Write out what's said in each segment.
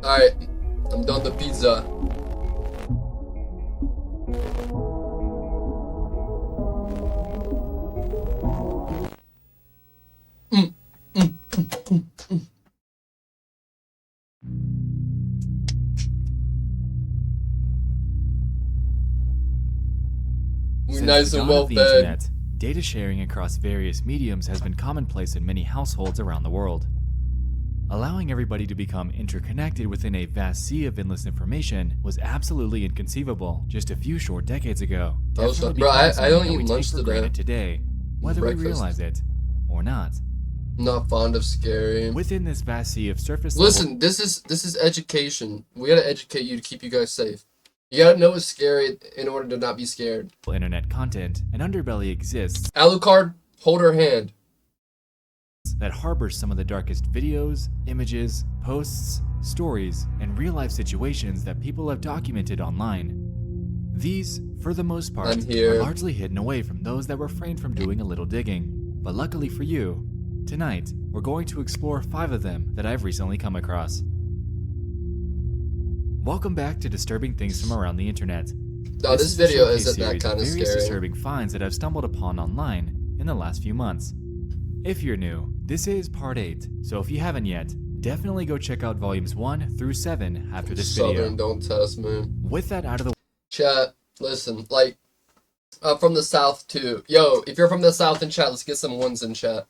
Alright, I'm done the pizza. Mm, mm, mm. We're Since the nice and dawn well of the fed. internet, data sharing across various mediums has been commonplace in many households around the world. Allowing everybody to become interconnected within a vast sea of endless information was absolutely inconceivable just a few short decades ago, definitely Bro, becoming I something don't that we eat take lunch for today. granted today, whether we realize Breakfast. it or not. I'm not fond of scary. Within this vast sea of surface level Listen, this is education. We gotta educate you to keep you guys safe. You gotta know what's scary in order to not be scared. internet content, an underbelly exists Alucard, hold her hand. that harbors some of the darkest videos, images, posts, stories, and real-life situations that people have documented online. These, for the most part, I'm are here. largely hidden away from those that refrain from doing a little digging. But luckily for you, tonight we're going to explore 5 of them that I've recently come across. Welcome back to Disturbing Things from Around the Internet. No, this is a video showcase isn't that series of kind of various scary. disturbing finds that I've stumbled upon online in the last few months. If you're new, this is part 8, so if you haven't yet, definitely go check out volumes 1 through 7 after this video. Southern, don't test me. With that out of the Chat, listen, like, from the South too. Yo, if you're from the South in chat, let's get some ones in chat.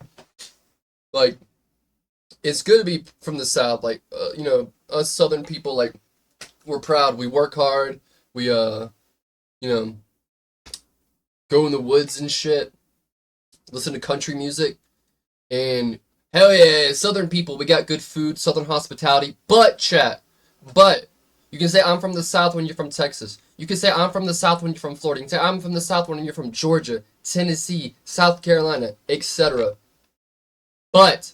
Like, it's good to be from the South. Like, you know, us Southern people, like, we're proud. We work hard. We, you know, go in the woods and shit. Listen to country music. And hell yeah, Southern people, we got good food, Southern hospitality. But, chat, but, you can say I'm from the South when you're from Texas. You can say I'm from the South when you're from Florida. You can say I'm from the South when you're from Georgia, Tennessee, South Carolina, etc. But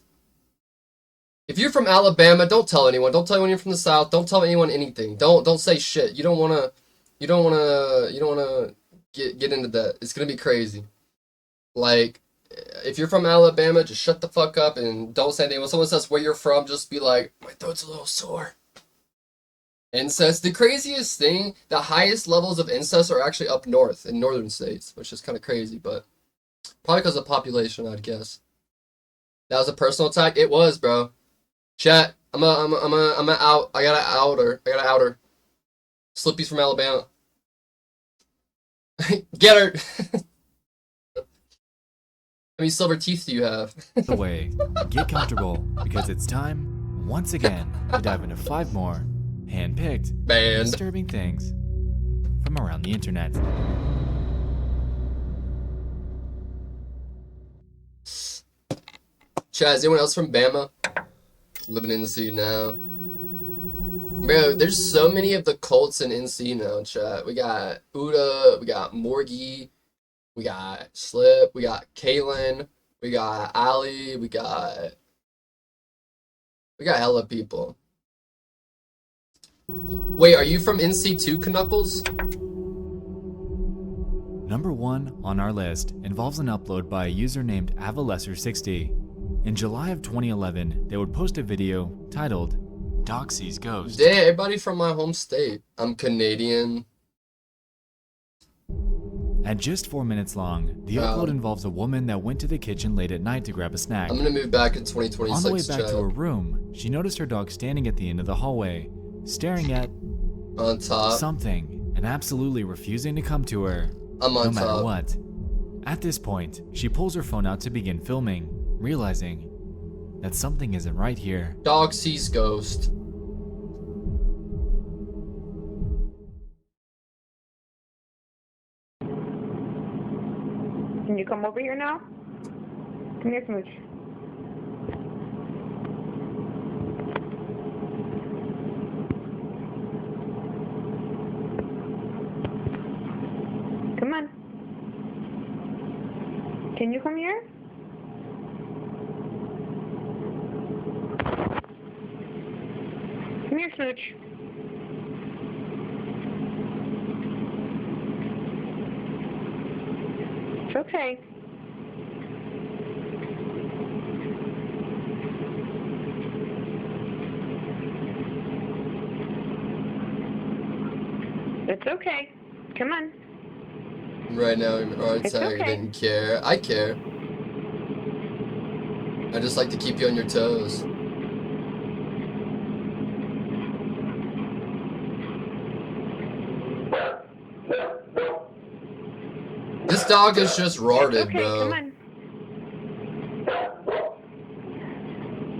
if you're from Alabama, don't tell anyone. Don't tell anyone you're from the South. Don't tell anyone anything. Don't say shit. You don't wanna get into that. It's gonna be crazy. Like, if you're from Alabama, just shut the fuck up and don't say anything. When someone says where you're from, just be like, my throat's a little sore. Incest. The craziest thing, the highest levels of incest are actually up north in northern states, which is kind of crazy, but probably because of population, I'd guess. That was a personal attack. It was, bro. Chat. I'm a out. I got to out her. I got to out her. Slippy's from Alabama. Get her. How many silver teeth do you have? way, get comfortable because it's time, once again, to dive into 5 more hand-picked, Banned. disturbing things from around the internet. Chat, is anyone else from Bama? Living in NC now. Bro, there's so many of the cults in NC now, chat. We got Uda, we got Morgie, we got Slip, we got Kaylin, we got Ali, we got hella people. Wait, are you from NC too, Knuckles? Number 1 on our list involves an upload by a user named Avalesser60. In July of 2011, they would post a video titled Doxy's Ghost. Damn, everybody from my home state. I'm Canadian. At just 4 minutes long, the upload involves a woman that went to the kitchen late at night to grab a snack. I'm gonna move back in 2026. On the way back to her room, she noticed her dog standing at the end of the hallway, staring at on top something and absolutely refusing to come to her, I'm on no matter top. what. At this point, she pulls her phone out to begin filming, realizing that something isn't right here. Dog sees ghost. Can you come over here now? Come here, Smooch. Come on. Can you come here? Come here, Smooch. It's okay. It's okay. Come on. Right now, or It's saying I okay. didn't care. I care. I just like to keep you on your toes. This dog is just It's rotted, okay. bro. Come on.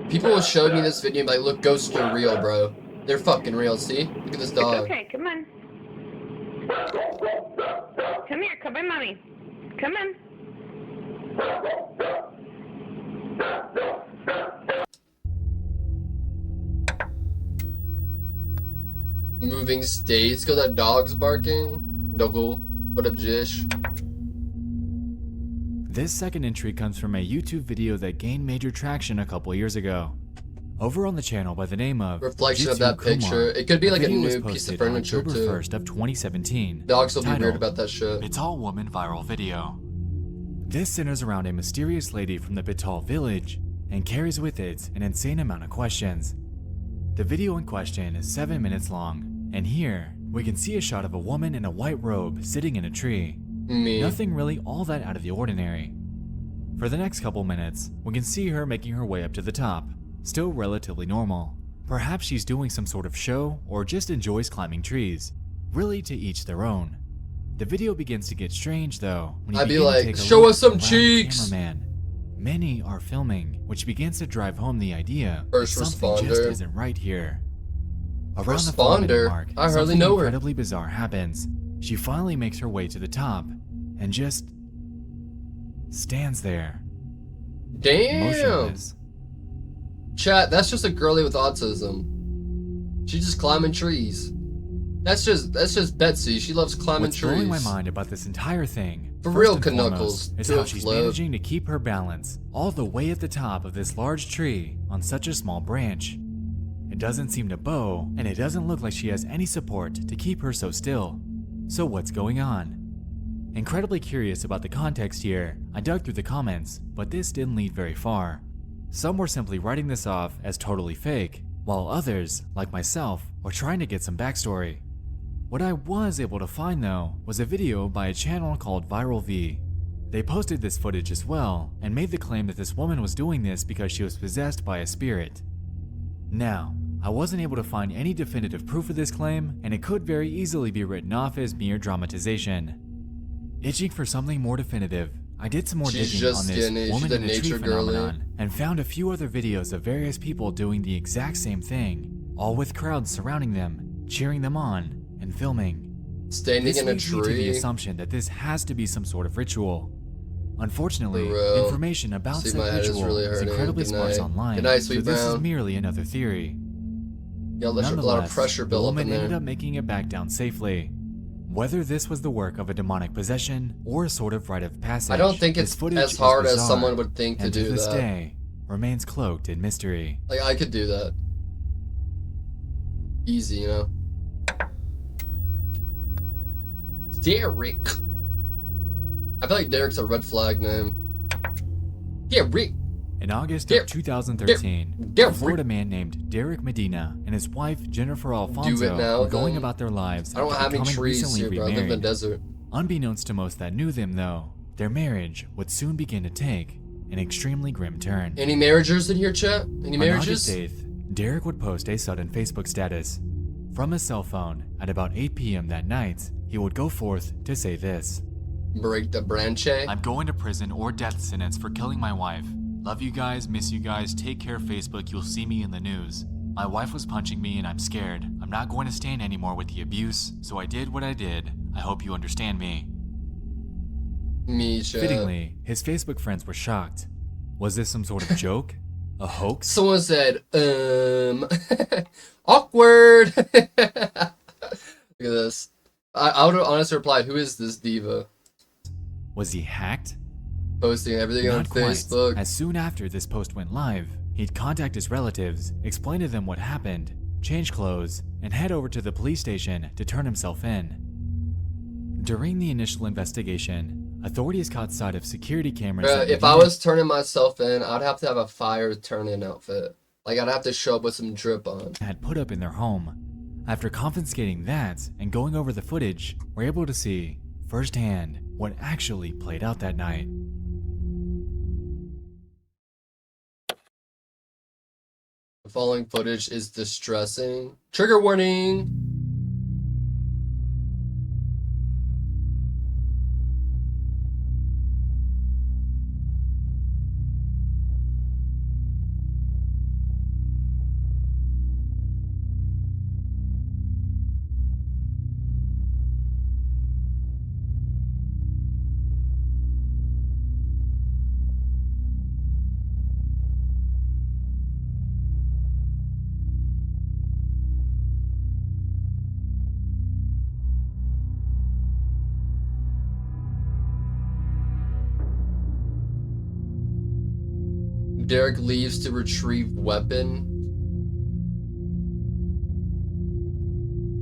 People will show me this video and be like, look, ghosts are real, bro. They're fucking real, see? Look at this It's dog. okay. Come on. Come here. Come by mommy. Come on. Moving states, cause that dog's barking. Doggle. What up, Jish? This second entry comes from a YouTube video that gained major traction a couple years ago. Over on the channel by the name of Reflection of Jitsu that Kumar, picture. It could be like a video was new piece of posted on furniture, October too. 1st of 2017. Dogs will be weird titled, about that shit. It's All Woman Viral Video. This centers around a mysterious lady from the pt.10 village and carries with it an insane amount of questions. The video in question is 7 minutes long, and here we can see a shot of a woman in a white robe sitting in a tree. Me. Nothing really all that out of the ordinary. For the next couple minutes, we can see her making her way up to the top, still relatively normal. Perhaps she's doing some sort of show or just enjoys climbing trees. Really, to each their own. The video begins to get strange though when you I'd be begin to like, take a show look us some around the cheeks! cameraman. Many are filming, which begins to drive home the idea First that something just responder. isn't right here. Around First the 5 minute responder? mark, I hardly something know her. incredibly bizarre happens. She finally makes her way to the top and just stands there, Damn! motionless. Chat, that's just a girly with autism. She's just climbing trees. That's just Betsy. She loves climbing What's trees. blowing my mind about this entire thing, For first real, and Knuckles, foremost, is do how a she's flip. managing to keep her balance all the way at the top of this large tree on such a small branch. It doesn't seem to bow, and it doesn't look like she has any support to keep her so still. So what's going on? Incredibly curious about the context here, I dug through the comments, but this didn't lead very far. Some were simply writing this off as totally fake, while others, like myself, were trying to get some backstory. What I was able to find though was a video by a channel called Viral V. They posted this footage as well and made the claim that this woman was doing this because she was possessed by a spirit. Now, I wasn't able to find any definitive proof of this claim, and it could very easily be written off as mere dramatization. Itching for something more definitive, I did some more She's digging just on this skinny. woman She's a in a tree nature girly. phenomenon and found a few other videos of various people doing the exact same thing, all with crowds surrounding them, cheering them on, and filming. Standing This in a leads me to the tree. assumption that this has to be some sort of ritual. Unfortunately, Bro. information about See, said my head is ritual really is hurting. incredibly Good sparse night. online, Good night, so Sweet this is Brown. merely another theory. Yeah, there's a lot of Nonetheless, pressure the built up in woman ended there. up making it back down safely. Whether this was the work of a demonic possession or a sort of rite of passage, I don't think this it's footage as is hard as bizarre, someone would think to and do to this that. day remains cloaked in mystery. Like, I could do that. Easy, you know? Derek. I feel like Derek's a red flag name. Derek. In August Derek. of 2013, Derek. a Florida man named Derek Medina and his wife Jennifer Alfonso now, were going then. about their lives I don't after have any becoming trees recently here, bro. I live in the remarried. desert. Unbeknownst to most that knew them, though, their marriage would soon begin to take an extremely grim turn. Any marriages in here, chat? Any On marriages? August 8th, Derek would post a sudden Facebook status. From his cell phone, at about 8 p.m. that night, he would go forth to say this: Break the branch. I'm going to prison or death sentence for killing my wife. Love you guys, miss you guys, take care Facebook, you'll see me in the news. My wife was punching me and I'm scared. I'm not going to stand anymore with the abuse, so I did what I did. I hope you understand me. Me, chat. Fittingly, his Facebook friends were shocked. Was this some sort of joke? A hoax? Someone said, awkward. Look at this. I would have honestly replied, who is this diva? Was he hacked? Posting everything on Not quite. Facebook. As soon after this post went live, he'd contact his relatives, explain to them what happened, change clothes, and head over to the police station to turn himself in. During the initial investigation, authorities caught sight of security cameras. that If I began- was turning myself in, I'd have to have a fire turn-in outfit. Like, I'd have to show up with some drip on. had put up in their home. After confiscating that and going over the footage, we're able to see firsthand what actually played out that night. The following footage is distressing. Trigger warning! Derek leaves to retrieve weapon.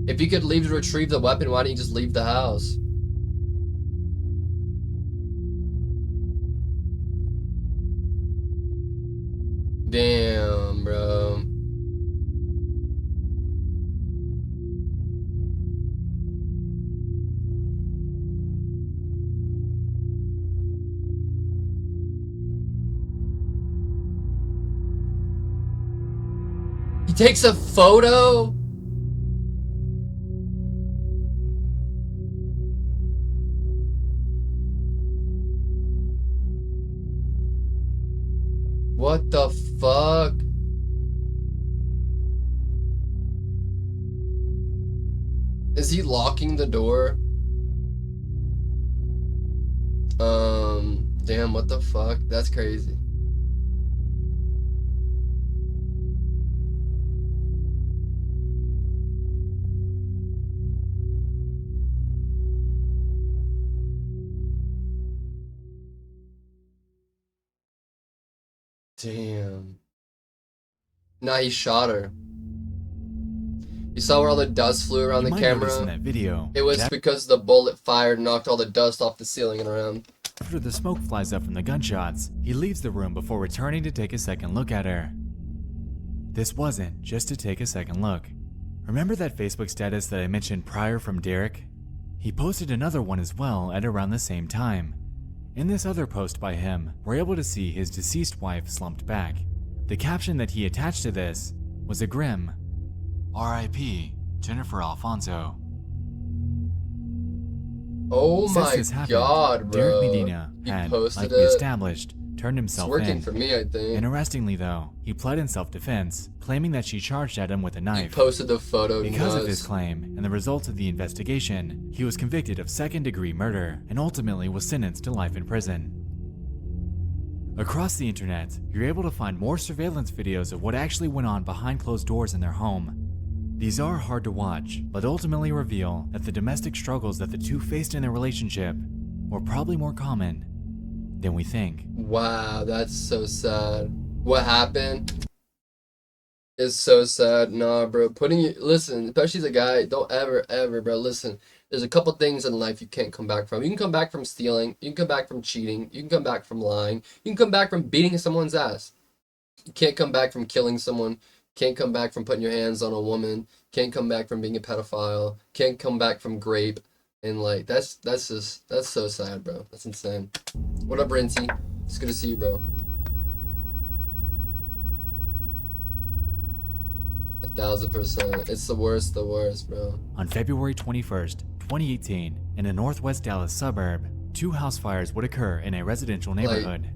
If you could leave to retrieve the weapon, why don't you just leave the house? Damn, bro. He takes a photo? What the fuck? Is he locking the door? Damn, what the fuck? That's crazy. Damn. Nah, he shot her. You saw where all the dust flew around You the might notice in camera? that video, It was Jack, because the bullet fired and knocked all the dust off the ceiling and around. after the smoke flies up from the gunshots, he leaves the room before returning to take a second look at her. This wasn't just to take a second look. Remember that Facebook status that I mentioned prior from Derek? He posted another one as well at around the same time. In this other post by him, we're able to see his deceased wife slumped back. The caption that he attached to this was a grim R.I.P. Jennifer Alfonso. Oh Since my this happened, god, bro. Derek Medina He had, posted like we it. established, turned It's himself working in. for me, I think. Interestingly though, he pled in self-defense, claiming that she charged at him with a He knife. posted the photo. Because of nuts. his claim and the results of the investigation, he was convicted of second-degree murder and ultimately was sentenced to life in prison. Across the internet, you're able to find more surveillance videos of what actually went on behind closed doors in their home. These are hard to watch, but ultimately reveal that the domestic struggles that the two faced in their relationship were probably more common than we think. Wow, that's so sad. What happened is so sad. Nah, bro. Listen, especially as a guy, don't ever, bro. Listen, there's a couple things in life you can't come back from. You can come back from stealing. You can come back from cheating. You can come back from lying. You can come back from beating someone's ass. You can't come back from killing someone. Can't come back from putting your hands on a woman. Can't come back from being a pedophile. Can't come back from grape. And like that's so sad, bro. That's insane. What up, Brinty? It's good to see you, bro. 1000%. It's the worst, bro. On February 21st, 2018, in a northwest Dallas suburb, two house fires would occur in a residential neighborhood.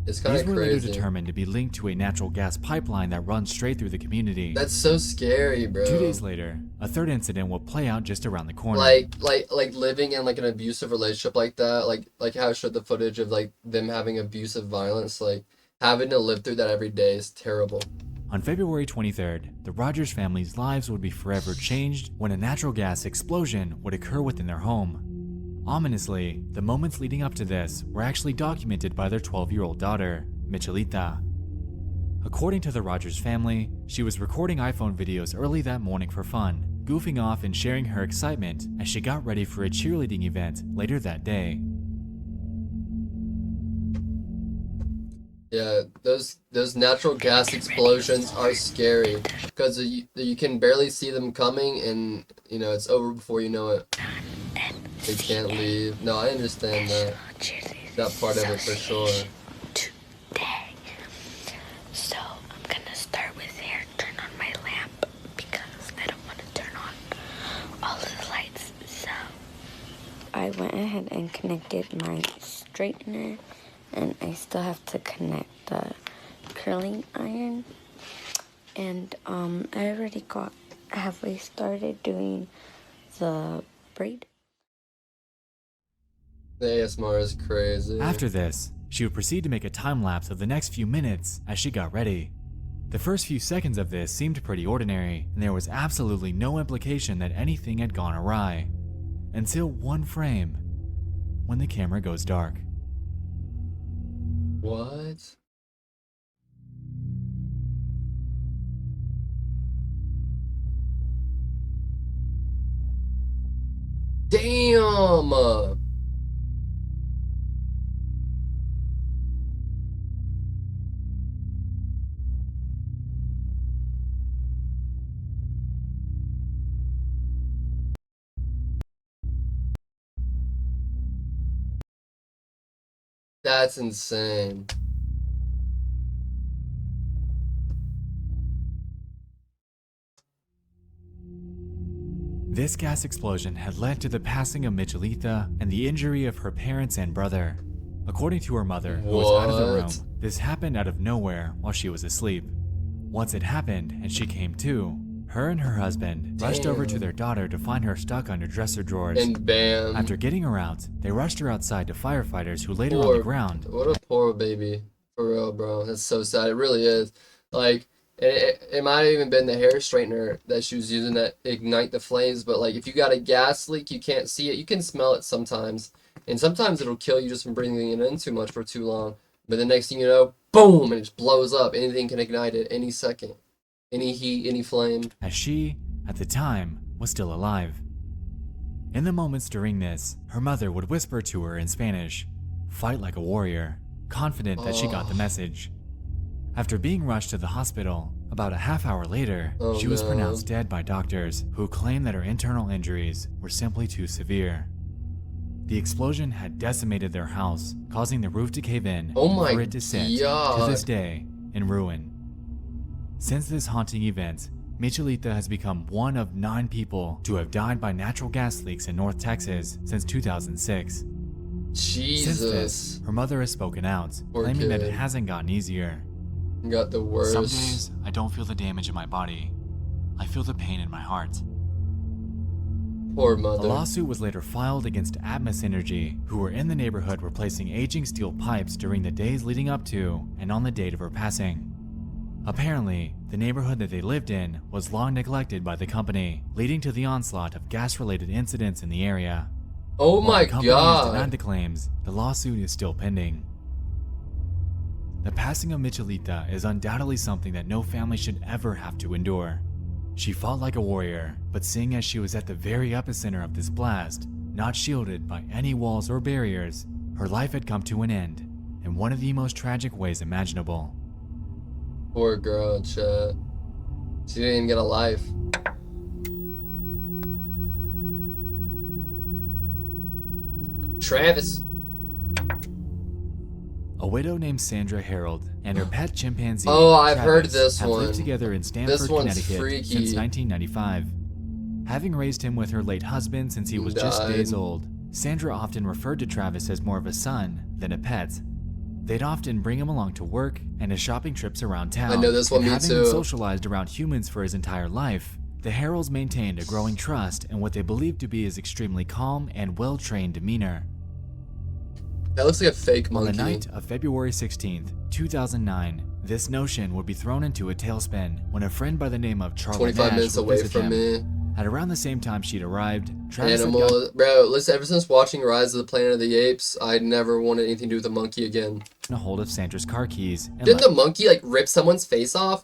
It's kind These of were later crazy. determined to be linked to a natural gas pipeline that runs straight through the community. That's so scary, bro. 2 days later, a third incident will play out just around the corner. Like living in like an abusive relationship like that, like how I showed the footage of like them having abusive violence, like having to live through that every day is terrible. On February 23rd, the Rogers family's lives would be forever changed when a natural gas explosion would occur within their home. Ominously, the moments leading up to this were actually documented by their 12-year-old daughter, Michelita. According to the Rogers family, she was recording iPhone videos early that morning for fun, goofing off and sharing her excitement as she got ready for a cheerleading event later that day. Yeah, those natural gas explosions are scary because you can barely see them coming, and you know it's over before you know it. They can't leave. No, I understand that part of it for sure. Today. So I'm gonna start with here. Turn on my lamp because I don't want to turn on all of the lights. So I went ahead and connected my straightener, and I still have to connect the curling iron. And I already got halfway started doing the braid. The ASMR is crazy. After this, she would proceed to make a time lapse of the next few minutes as she got ready. The first few seconds of this seemed pretty ordinary, and there was absolutely no implication that anything had gone awry. Until one frame, when the camera goes dark. What? Damn! That's insane. This gas explosion had led to the passing of Michelita and the injury of her parents and brother. According to her mother, who was out of the room, What? this happened out of nowhere while she was asleep. Once it happened and she came to, her and her husband rushed over to their daughter to find her stuck under dresser drawers. And bam. After getting her out, they rushed her outside to firefighters who laid her on the ground. What a poor baby. For real, bro. That's so sad. It really is. Like, it might have even been the hair straightener that she was using that ignite the flames, but like if you got a gas leak, you can't see it. You can smell it sometimes. And sometimes it'll kill you just from breathing it in too much for too long. But the next thing you know, boom, and it just blows up. Anything can ignite it any second. Any heat, any flame. As she, at the time, was still alive. In the moments during this, her mother would whisper to her in Spanish, "Fight like a warrior," confident that she got the message. After being rushed to the hospital, about a half hour later, she was pronounced dead by doctors who claimed that her internal injuries were simply too severe. The explosion had decimated their house, causing the roof to cave in Oh and my for it to sit, God. to this day, in ruin. Since this haunting event, Michelita has become one of 9 people to have died by natural gas leaks in North Texas since 2006. Jesus. Since this, her mother has spoken out, Poor claiming that kid. it hasn't gotten easier. Got the worst. Some days, I don't feel the damage in my body. I feel the pain in my heart. Poor A mother. lawsuit was later filed against Atmos Energy, who were in the neighborhood replacing aging steel pipes during the days leading up to and on the date of her passing. Apparently, the neighborhood that they lived in was long neglected by the company, leading to the onslaught of gas-related incidents in the area. Oh While my the company has denied God. the claims, the lawsuit is still pending. The passing of Michelita is undoubtedly something that no family should ever have to endure. She fought like a warrior, but seeing as she was at the very epicenter of this blast, not shielded by any walls or barriers, her life had come to an end in one of the most tragic ways imaginable. Poor girl, chat. She didn't even get a life. Travis. A widow named Sandra Harold and her pet chimpanzee, Oh, I've Travis, heard this have one. lived together in Stamford, This one's Connecticut freaky. since 1995. Having raised him with her late husband since he was just Died. days old, Sandra often referred to Travis as more of a son than a pet. They'd often bring him along to work and his shopping trips around town. I know this one, and me having been too. socialized around humans for his entire life, the Harolds maintained a growing trust in what they believed to be his extremely calm and well-trained demeanor. That looks like a fake On monkey. the night of February 16th, 2009, this notion would be thrown into a tailspin when a friend by the name of Charlie 25 Nash minutes would away visit from them. me. At around the same time she'd arrived, Travis had Animal. Bro, listen, ever since watching Rise of the Planet of the Apes, I never wanted anything to do with a monkey again. gotten a hold of Sandra's car keys and Didn't the monkey, like, rip someone's face off?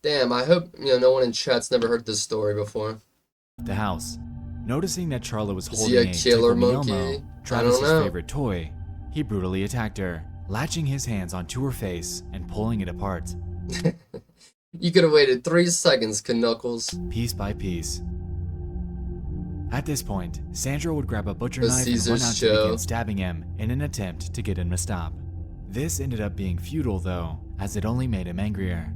Damn, I hope, no one in chat's never heard this story before. left the house. Noticing that Charlotte was Is he a holding killer Tickle Me monkey? Elmo, I don't Travis's know. favorite toy, he brutally attacked her, latching his hands onto her face and pulling it apart, You could have waited 3 seconds, Knuckles. piece by piece. At this point, Sandra would grab a butcher The knife and run Caesar's out to show. begin stabbing him in an attempt to get him to stop. This ended up being futile though, as it only made him angrier.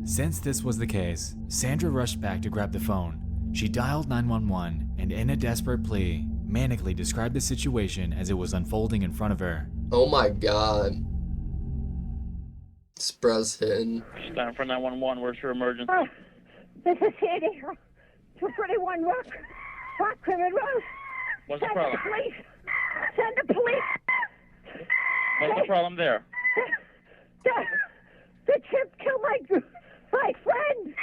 Since this was the case, Sandra rushed back to grab the phone. She dialed 911 and in a desperate plea, manically described the situation as it was unfolding in front of her. Oh my god. Sprez hitting. Stand for 911. Where's your emergency? Oh, this is Sandy. 241 Rock Rimmon Road. What's the Send problem? the police. Send the police. What's the problem there? The chip killed my friend.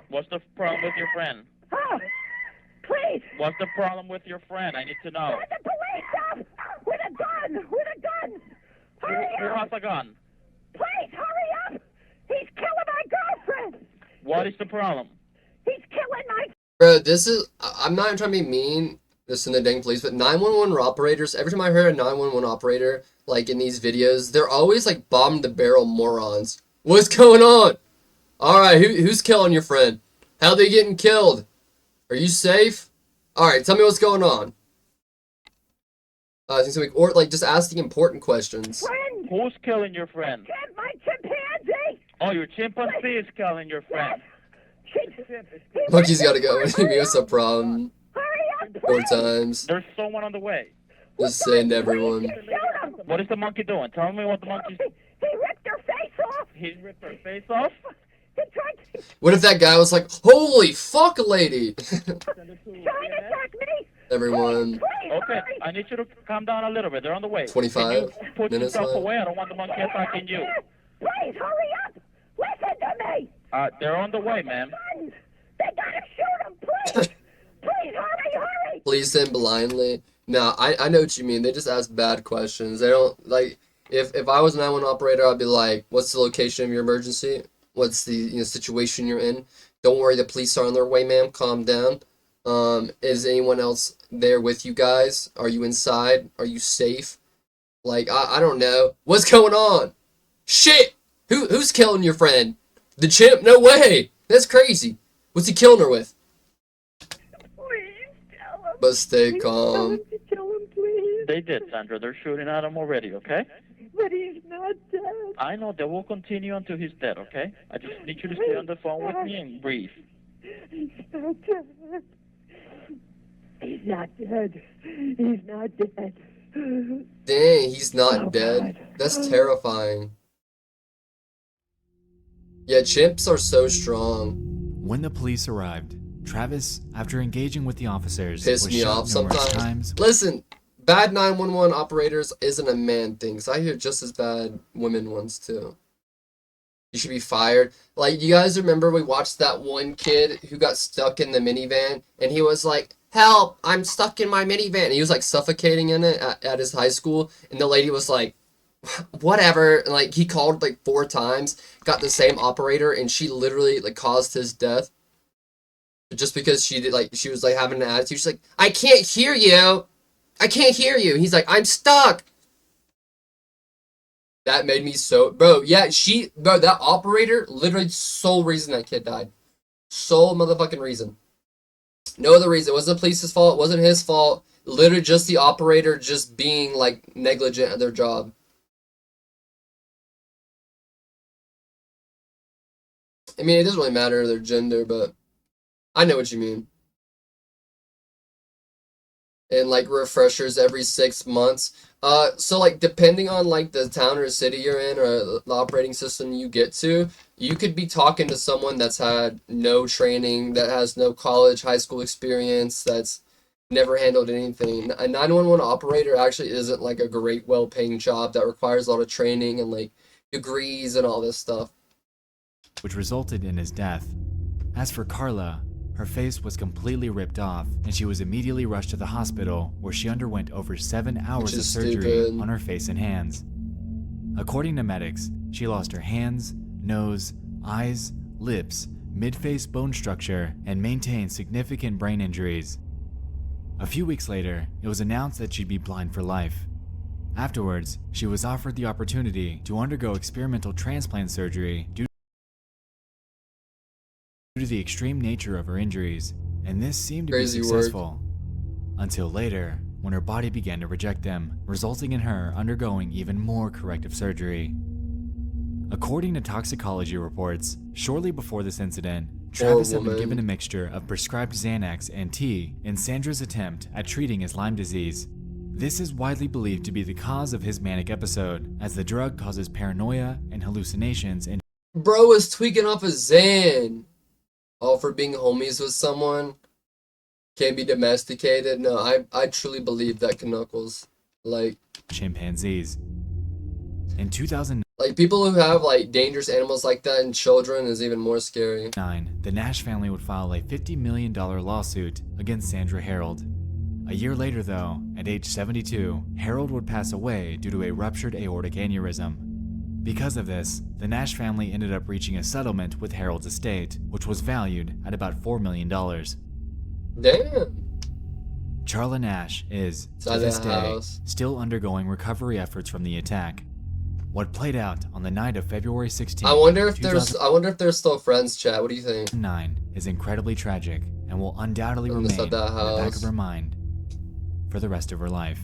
What's the problem with your friend? Oh, please. What's the problem with your friend? I need to know. Send the police up with a gun. With a gun. Hurry Who up. has a gun? Please hurry up. He's killing my girlfriend. What is the problem? He's killing my. Bro, this is... I'm not even trying to be mean, just in the dang police, but 911 operators, every time I hear a 911 operator, like in these videos, they're always like bottom-to-barrel morons. What's going on? Alright, who's killing your friend? How they getting killed? Are you safe? Alright, tell me what's going on. Or like just ask the important questions. Friend. Who's killing your friend? My chimpanzee. Oh, your chimpanzee is killing your friend. Monkey's gotta go. What's the problem? Hurry up, 4 please. times. There's someone on the way. Just saying to everyone. Shoot him. What is the monkey doing? Tell me what the monkey's... He ripped her face off. He ripped her face off? He tried to What if that guy was like, holy fuck, lady? trying to attack me. Everyone. Please, Okay, hurry. I need you to calm down a little bit. They're on the way. 25 Can you put minutes yourself left. away? I don't want the monkey attacking you. Please hurry up. Listen to me. They're on the way, ma'am. Guns. They gotta shoot him. Please. Please hurry. Please in blindly. No, I know what you mean. They just ask bad questions. They don't, like, if I was an 911 operator, I'd be like, what's the location of your emergency? What's the situation you're in? Don't worry, the police are on their way, ma'am. Calm down. Is anyone else there with you guys? Are you inside? Are you safe? Like, I don't know. What's going on? Shit! Who's killing your friend? The chimp? No way! That's crazy. What's he killing her with? Please tell him. But stay Please tell calm. him to kill him, please. They did, Sandra. They're shooting at him already, okay? But he's not dead. I know they will continue until he's dead, okay? I just need you to stay on the phone with me and breathe. He's not dead. He's not dead. He's not dead. Dang, he's not Oh, dead. God. That's terrifying. Yeah, chimps are so strong. When the police arrived, Travis, after engaging with the officers, Piss was me shot off numerous sometimes. times. Listen, bad 911 operators isn't a man thing, 'cause I hear just as bad women ones too. You should be fired. Like, you guys remember we watched that one kid who got stuck in the minivan, and he was like, help, I'm stuck in my minivan. And he was like suffocating in it at his high school, and the lady was like, whatever. And, like, he called like 4 times, got the same operator, and she literally like caused his death. Just because she did, like, she was like having an attitude. She's like, I can't hear you. I can't hear you. He's like, I'm stuck. That made me so, bro. Yeah, bro, that operator, literally sole reason that kid died. Sole motherfucking reason. No other reason. It wasn't the police's fault. It wasn't his fault. Literally just the operator just being like negligent at their job. I mean, it doesn't really matter their gender, but I know what you mean. And like refreshers every 6 months. So like depending on like the town or city you're in or the operating system you get to, you could be talking to someone that's had no training, that has no college, high school experience, that's never handled anything. A 911 operator actually isn't like a great, well-paying job that requires a lot of training and like degrees and all this stuff. which resulted in his death. As for Carla, her face was completely ripped off, and she was immediately rushed to the hospital, where she underwent over 7 hours of is surgery stupid. on her face and hands. According to medics, she lost her hands, nose, eyes, lips, mid-face bone structure, and maintained significant brain injuries. A few weeks later, it was announced that she'd be blind for life. Afterwards, she was offered the opportunity to undergo experimental transplant surgery due to the extreme nature of her injuries, and this seemed to be Crazy work. successful. Until later, when her body began to reject them, resulting in her undergoing even more corrective surgery. According to toxicology reports, shortly before this incident, Travis had been woman. given a mixture of prescribed Xanax and tea in Sandra's attempt at treating his Lyme disease. This is widely believed to be the cause of his manic episode, as the drug causes paranoia and hallucinations and Bro was tweaking off a Xan. All for being homies with someone. Can't be domesticated. No, I truly believe that Knuckles. Like chimpanzees. In 2009, people who have like dangerous animals like that in children is even more scary. the Nash family would file a $50 million lawsuit against Sandra Harold. A year later, though, at age 72, Harold would pass away due to a ruptured aortic aneurysm. Because of this, the Nash family ended up reaching a settlement with Harold's estate, which was valued at about $4 million. Damn. Charla Nash is, to Inside this the day, house. still undergoing recovery efforts from the attack. What played out on the night of February 16, I wonder if they're still friends, chat. What do you think? 2009 is incredibly tragic and will undoubtedly I'm remain inside in that the back house. of her mind for the rest of her life.